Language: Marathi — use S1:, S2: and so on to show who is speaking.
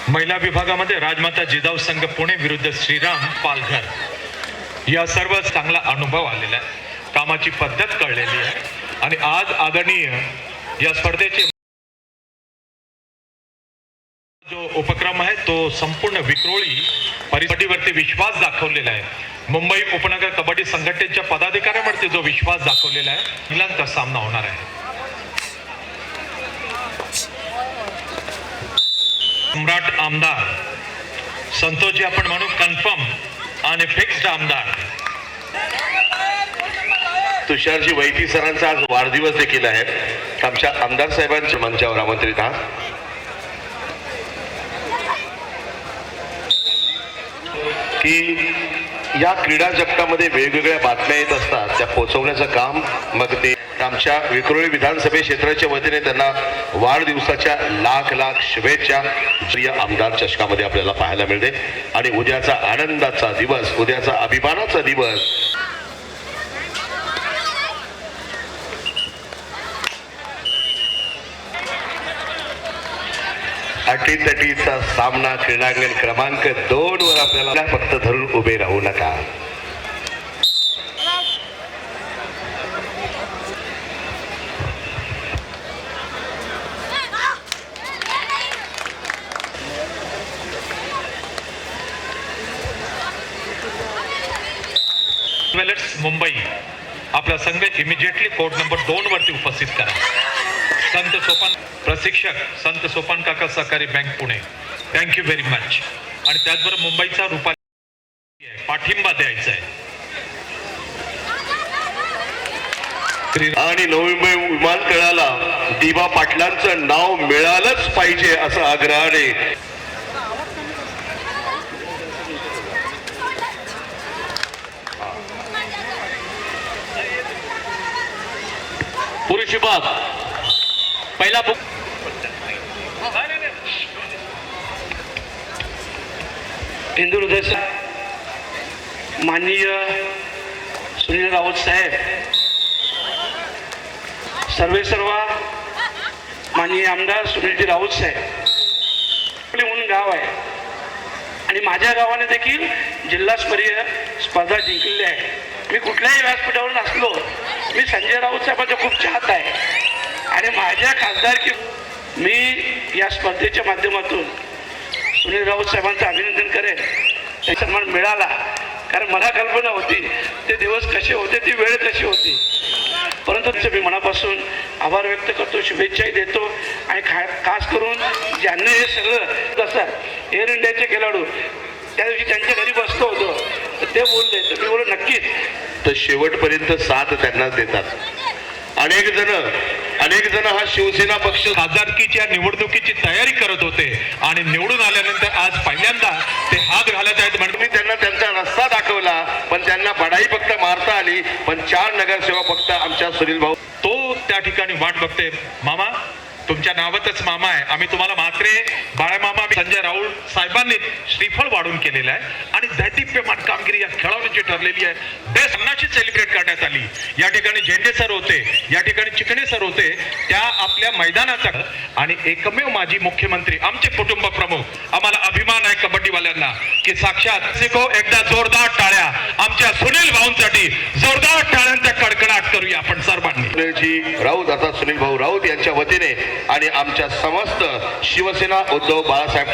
S1: महिला विभागामध्ये राजमाता जिजाऊ संघ पुणे विरुद्ध श्रीराम पालघर या सर्व चांगला अनुभव आलेला आहे, कामाची पद्धत कळलेली आहे आणि आज आदरणीय या स्पर्धेचे जो उपक्रम आहे तो संपूर्ण विक्रोळी परिस्थितीवरती विश्वास दाखवलेला आहे। मुंबई उपनगर कबड्डी संघटनेच्या पदाधिकाऱ्यांवरती जो विश्वास दाखवलेला आहे, महिलांचा सामना होणार आहे। सम्राट आमदार संतोषजी आपण म्हणू कन्फर्म आणि फिक्स्ड आमदार
S2: तुषारजी वैती सरांचा आज वाढदिवस देखील आहे। आमच्या आमदार साहेबांच्या मंचावर आमंत्रित आहात। की या क्रीडा जगतामध्ये वेगवेगळ्या बातम्या येत असतात, त्या पोहोचवण्याचं काम मग ते आमच्या विक्रोळी विधानसभा क्षेत्राच्या वतीने त्यांना वाढदिवसाच्या लाख लाख शुभेच्छा प्रिय आमदार चषकामध्ये आपल्याला पाहायला मिळते। आणि उद्याचा आनंदाचा दिवस, उद्याचा अभिमानाचा दिवस अटीतटीचा सामना क्रीडांगण क्रमांक 2 वर आपल्याला फक्त धरून उभे राहू नका।
S1: मुंबई आपला संघ इमिजिएटली कोर्ट नंबर 2 वरती उपस्थित करा। संत सोपान प्रशिक्षक संत सोपान काका सहकारी bank Pune, thank you very much. आणि त्याचबरोबर मुंबईचा रुपाली पाठिंबा द्यायचा आहे।
S2: आणि नवी मुंबई विमानतळाला दिवा पाटलांचं नाव मिळालंच पाहिजे असं आग्रहाने
S1: पुरुष विभाग पहिला
S3: इंदूर हृदय माननीय सुनील राऊत साहेब, सर्व माननीय आमदार सुनीलजी राऊत साहेब म्हणून गाव आहे आणि माझ्या गावाने देखील जिल्हास्तरीय स्पर्धा जिंकलेली आहे। मी कुठल्याही व्यासपीठावर असलो, मी संजय राऊत साहेबांचा खूप चाहत आहे आणि माझ्या खासदारकी मी या स्पर्धेच्या माध्यमातून सुनील राऊत साहेबांचं अभिनंदन करेन। ते सन्मान मिळाला कारण मला कल्पना होती ते दिवस कसे होते, ती वेळ कशी होती, परंतु मी मनापासून आभार व्यक्त करतो, शुभेच्छाही देतो। आणि खास करून ज्यांनी हे सगळं कसं एअर इंडियाचे खेळाडू त्या दिवशी त्यांच्या घरी बसतो होतो तर ते बोलले, तर मी बोललो नक्कीच
S2: तर शेवटपर्यंत साथ त्यांनाच देतात। अनेक जण हा शिवसेना पक्ष
S1: खासदारकीच्या निवडणुकीची तयारी करत होते आणि निवडून आल्यानंतर आज पहिल्यांदा ते हात घालत आहेत।
S2: मी त्यांना त्यांचा रस्ता दाखवला, पण त्यांना बढाई फक्त मारता आली, पण 4 नगरसेवक फक्त आमच्या सुनील भाऊ
S1: तो त्या ठिकाणी वाट बघते। मामा तुमच्या नावातच मामा आहे, आम्ही तुम्हाला म्हात्रे बाळा मामा संजय राऊत साहेबांनी श्रीफळ वाढून केलेला आहे आणि दैदिप्यमान कामगिरी या खेळाडूंची ठरलेली आहे। बेस्ट अन्नाची सेलिब्रेट करण्यात आली। या ठिकाणी झेंडे सर होते, या ठिकाणी चिकणे सर होते, त्या आपल्या मैदानाचा आणि एकमेव माजी मुख्यमंत्री आमचे कुटुंब प्रमुख। आम्हाला अभिमान आहे कबड्डीवाल्यांना की साक्षात एकदा जोरदार टाळ्या आमच्या सुनील भाऊंसाठी, जोरदार टाळ्यांचा कडकडाट करूया आपण सर्वांनी।
S2: राऊत आता सुनील भाऊ राऊत यांच्या वतीने आणि आमच्या समस्त शिवसेना उद्धव बाळासाहेब